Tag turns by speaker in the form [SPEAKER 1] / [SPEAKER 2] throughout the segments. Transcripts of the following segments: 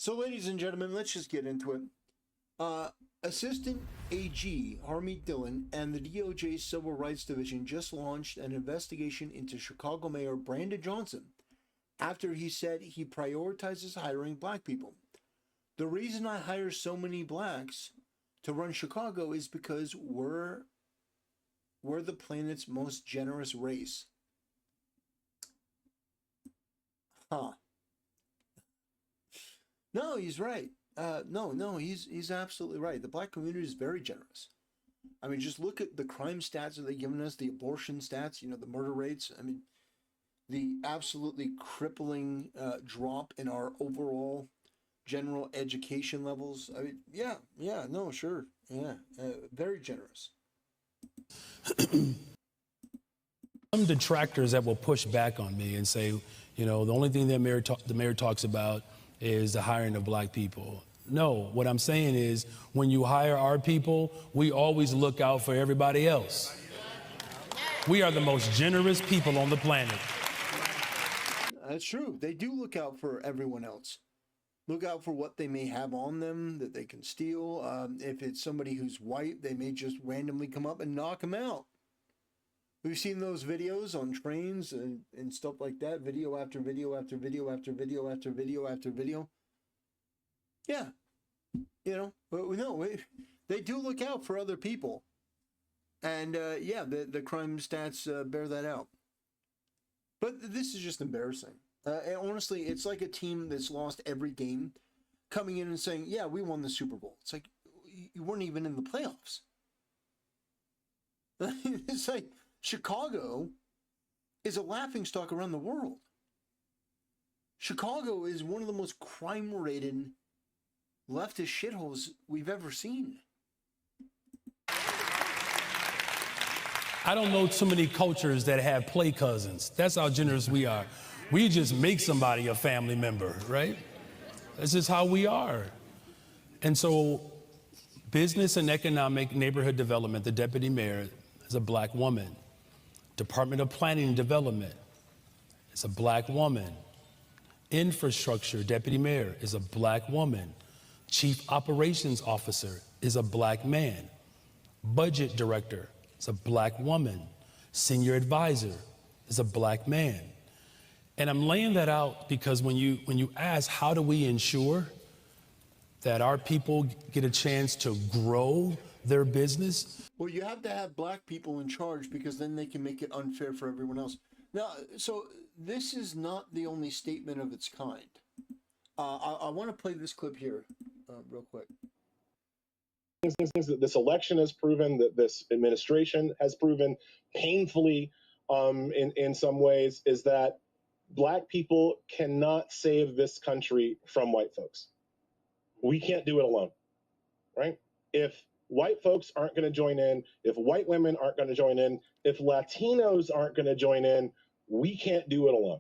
[SPEAKER 1] So, ladies and gentlemen, let's just get into it. Assistant AG Harmeet Dillon and the DOJ Civil Rights Division just launched an investigation into Chicago Mayor Brandon Johnson after he said he prioritizes hiring black people. The reason I hire so many blacks to run Chicago is because we're the planet's most generous race. Huh. No, he's right. No, he's absolutely right. The black community is very generous. I mean, just look at the crime stats that they've given us, the abortion stats, the murder rates. I mean, the absolutely crippling drop in our overall general education levels. I mean, yeah, no, sure. Yeah, very generous.
[SPEAKER 2] Some detractors that will push back on me and say, the only thing that the mayor talks about is the hiring of black people. No, what I'm saying is when you hire our people, we always look out for everybody else. We are the most generous people on the planet.
[SPEAKER 1] That's true. They do look out for everyone else. Look out for what they may have on them that they can steal. If it's somebody who's white, they may just randomly come up and knock them out. We've seen those videos on trains and stuff like that. Video after video after video after video after video after video. Yeah. But no, they do look out for other people. And yeah, the crime stats bear that out. But this is just embarrassing. And honestly, it's like a team that's lost every game coming in and saying, yeah, we won the Super Bowl. It's like, you weren't even in the playoffs. It's like Chicago is a laughingstock around the world. Chicago is one of the most crime-rated leftist shitholes we've ever seen.
[SPEAKER 2] I don't know too many cultures that have play cousins. That's how generous we are. We just make somebody a family member, right? That's just how we are. And so business and economic neighborhood development, the deputy mayor is a black woman. Department of Planning and Development is a black woman. Infrastructure deputy mayor is a black woman. Chief operations officer is a black man. Budget director is a black woman. Senior advisor is a black man. And I'm laying that out because when you ask how do we ensure that our people get a chance to grow their business?
[SPEAKER 1] Well, you have to have black people in charge because then they can make it unfair for everyone else. Now, so this is not the only statement of its kind. I want to play this clip here real quick.
[SPEAKER 3] This election has proven, that this administration has proven painfully in some ways, is that black people cannot save this country from white folks. We can't do it alone, right? If white folks aren't going to join in, if white women aren't going to join in, if Latinos aren't going to join in, we can't do it alone.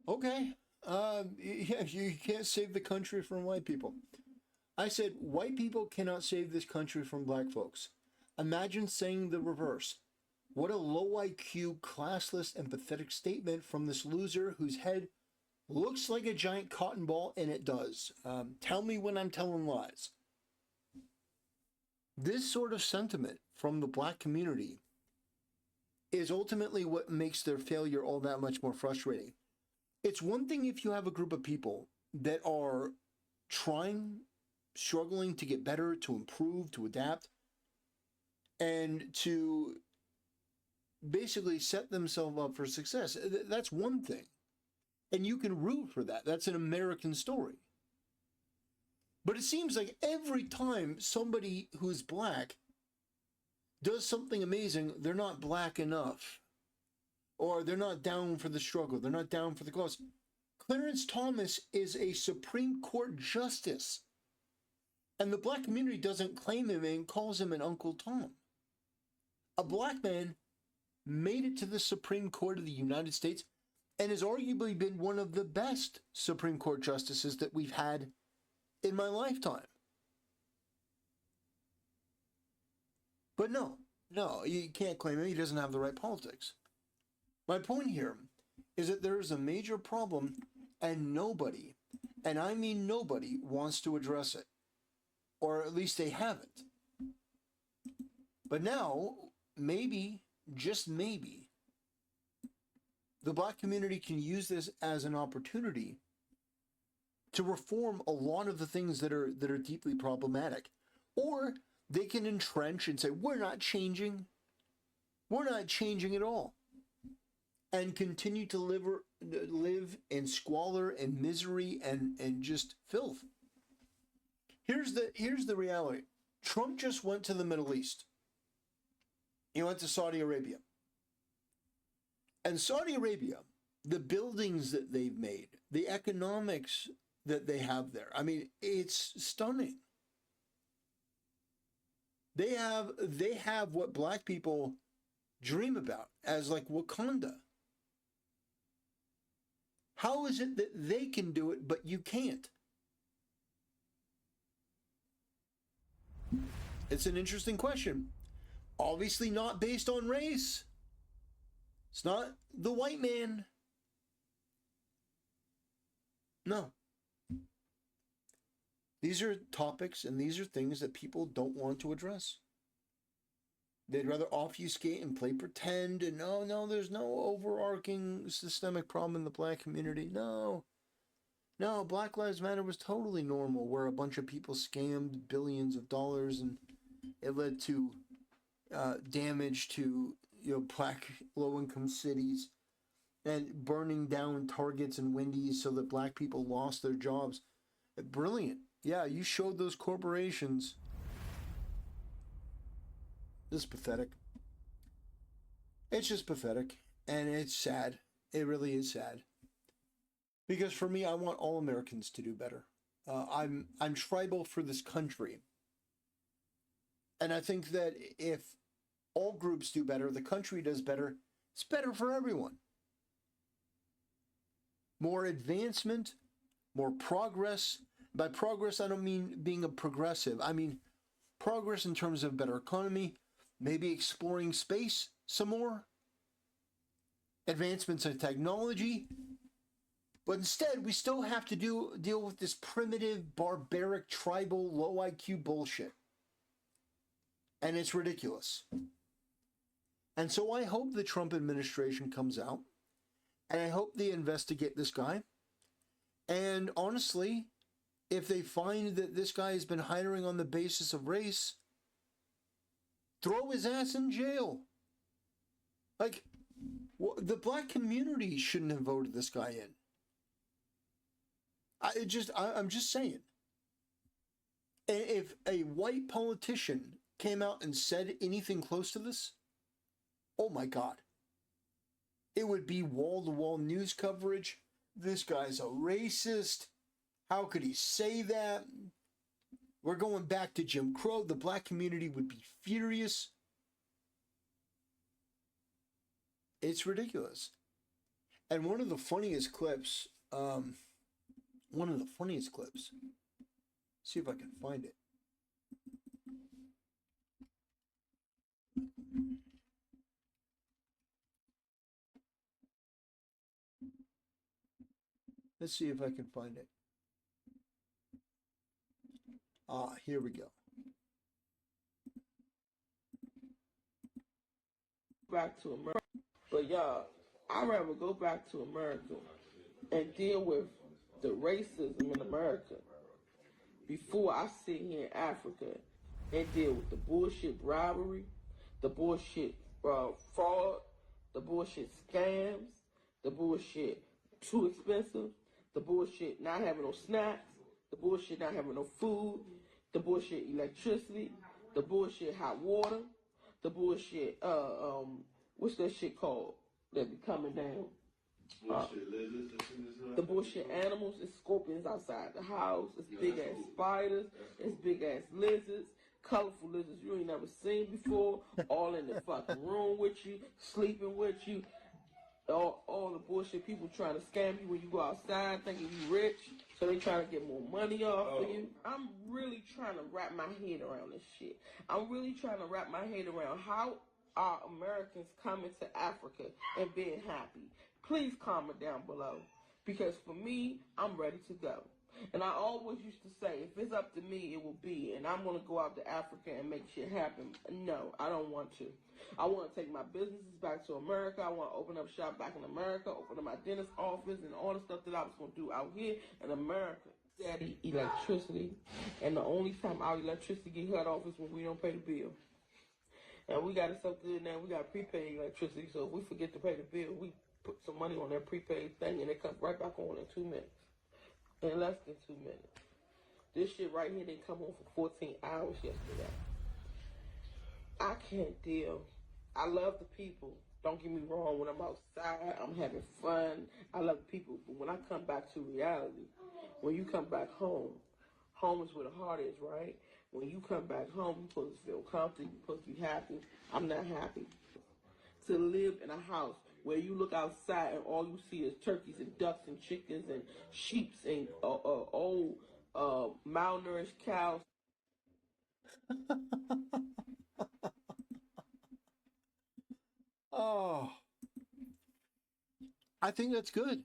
[SPEAKER 1] Okay. Yeah, you can't save the country from white people. I said white people cannot save this country from black folks. Imagine saying the reverse. What a low IQ, classless, and pathetic statement from this loser whose head looks like a giant cotton ball, and it does. Tell me when I'm telling lies. This sort of sentiment from the black community is ultimately what makes their failure all that much more frustrating. It's one thing if you have a group of people that are trying, struggling to get better, to improve, to adapt, and to basically set themselves up for success. That's one thing. And you can root for that. That's an American story. But it seems like every time somebody who's black does something amazing, they're not black enough. Or they're not down for the struggle. They're not down for the cause. Clarence Thomas is a Supreme Court justice. And the black community doesn't claim him and calls him an Uncle Tom. A black man made it to the Supreme Court of the United States and has arguably been one of the best Supreme Court justices that we've had in my lifetime. But no, you can't claim him. He doesn't have the right politics. My point here is that there is a major problem and nobody And I mean nobody wants to address it, or at least they haven't. But now, maybe, just maybe, the black community can use this as an opportunity to reform a lot of the things that are deeply problematic. Or they can entrench and say, we're not changing. We're not changing at all. And continue to live in squalor and misery and just filth. Here's the reality. Trump just went to the Middle East. He went to Saudi Arabia. And Saudi Arabia, the buildings that they've made, the economics that they have there, I mean, it's stunning. They have what black people dream about as like Wakanda. How is it that they can do it, but you can't? It's an interesting question. Obviously not based on race. It's not the white man. No. These are topics and these are things that people don't want to address. They'd rather obfuscate and play pretend and no, there's no overarching systemic problem in the black community. No, Black Lives Matter was totally normal, where a bunch of people scammed billions of dollars and it led to damage to black low-income cities and burning down Targets and Wendy's so that black people lost their jobs. Brilliant. Yeah, you showed those corporations. This is pathetic. It's just pathetic, and it's sad. It really is sad. Because for me, I want all Americans to do better. I'm tribal for this country. And I think that if all groups do better, the country does better, it's better for everyone. More advancement, more progress. By progress, I don't mean being a progressive. I mean progress in terms of better economy, maybe exploring space some more, advancements in technology. But instead, we still have to deal with this primitive, barbaric, tribal, low IQ bullshit. And it's ridiculous. And so I hope the Trump administration comes out, and I hope they investigate this guy. And honestly, if they find that this guy has been hiring on the basis of race, throw his ass in jail. Like, the black community shouldn't have voted this guy in. I'm just saying. If a white politician came out and said anything close to this, oh my God. It would be wall-to-wall news coverage. This guy's a racist. How could he say that? We're going back to Jim Crow. The black community would be furious. It's ridiculous. And one of the funniest clips, see if I can find it. Let's see if I can find it. Here we go.
[SPEAKER 4] Back to America. But y'all, I'd rather go back to America and deal with the racism in America before I sit here in Africa and deal with the bullshit bribery, the bullshit fraud, the bullshit scams, the bullshit too expensive, the bullshit not having no snacks, the bullshit not having no food, the bullshit electricity, the bullshit hot water, the bullshit what's that shit called that be coming down? The bullshit animals, it's scorpions outside the house, it's big ass spiders, it's big ass lizards, colorful lizards you ain't never seen before, all in the fucking room with you, sleeping with you. All the bullshit people trying to scam you when you go outside thinking you rich, so they trying to get more money off of you. I'm really trying to wrap my head around this shit. I'm really trying to wrap my head around how are Americans coming to Africa and being happy. Please comment down below, because for me, I'm ready to go. And I always used to say, if it's up to me, it will be. And I'm going to go out to Africa and make shit happen. No, I don't want to. I want to take my businesses back to America. I want to open up shop back in America, open up my dentist office, and all the stuff that I was going to do out here in America. Steady electricity. And the only time our electricity get cut off is when we don't pay the bill. And we got it so good now, we got prepaid electricity. So if we forget to pay the bill, we put some money on that prepaid thing, and it comes right back on in 2 minutes. In less than 2 minutes. This shit right here didn't come on for 14 hours yesterday. I can't deal. I love the people. Don't get me wrong. When I'm outside, I'm having fun. I love people. But when I come back to reality, when you come back home, home is where the heart is, right? When you come back home, you're supposed to feel comfortable. You're supposed to be happy. I'm not happy. To live in a house where you look outside and all you see is turkeys and ducks and chickens and sheep and old malnourished cows.
[SPEAKER 1] Oh, I think that's good.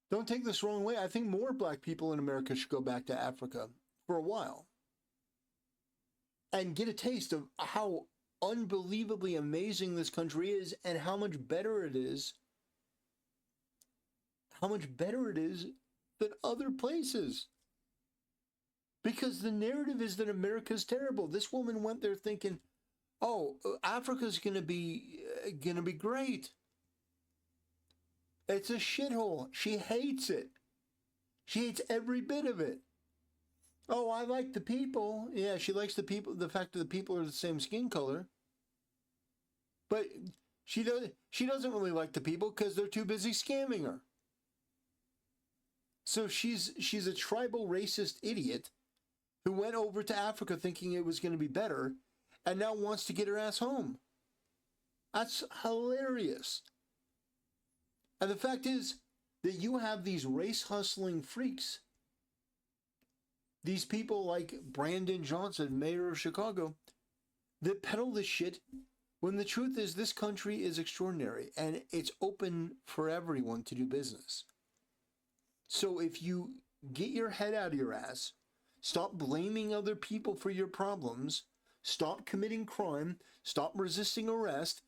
[SPEAKER 1] Don't take this the wrong way. I think more black people in America should go back to Africa for a while and get a taste of how unbelievably amazing this country is and how much better it is. How much better it is than other places. Because the narrative is that America's terrible. This woman went there thinking, "Oh, Africa's gonna be great." It's a shithole. She hates it. She hates every bit of it. Oh, I like the people. Yeah, she likes the people. The fact that the people are the same skin color. But she doesn't really like the people because they're too busy scamming her. So she's a tribal racist idiot who went over to Africa thinking it was going to be better and now wants to get her ass home. That's hilarious. And the fact is that you have these race hustling freaks, these people like Brandon Johnson, mayor of Chicago, that peddle this shit when the truth is this country is extraordinary and it's open for everyone to do business. So if you get your head out of your ass, stop blaming other people for your problems, stop committing crime, stop resisting arrest,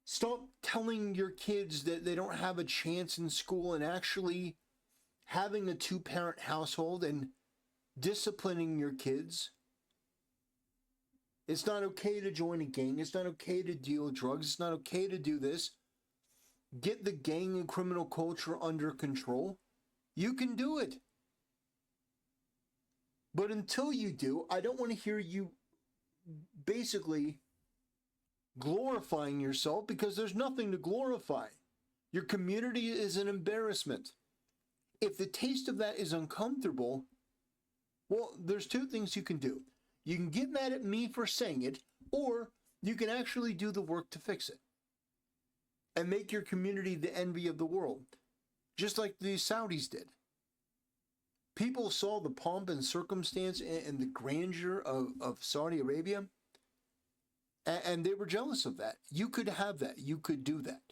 [SPEAKER 1] stop telling your kids that they don't have a chance in school and actually having a 2-parent household and disciplining your kids. It's not okay to join a gang. It's not okay to deal drugs. It's not okay to do this. Get the gang and criminal culture under control. You can do it. But until you do, I don't want to hear you basically glorifying yourself because there's nothing to glorify. Your community is an embarrassment. If the taste of that is uncomfortable, well, there's 2 things you can do. You can get mad at me for saying it, or you can actually do the work to fix it and make your community the envy of the world, just like the Saudis did. People saw the pomp and circumstance and the grandeur of Saudi Arabia, and they were jealous of that. You could have that. You could do that.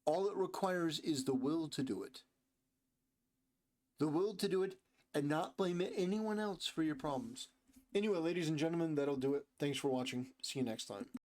[SPEAKER 1] All it requires is the will to do it. The will to do it and not blame anyone else for your problems. Anyway, ladies and gentlemen, that'll do it. Thanks for watching. See you next time.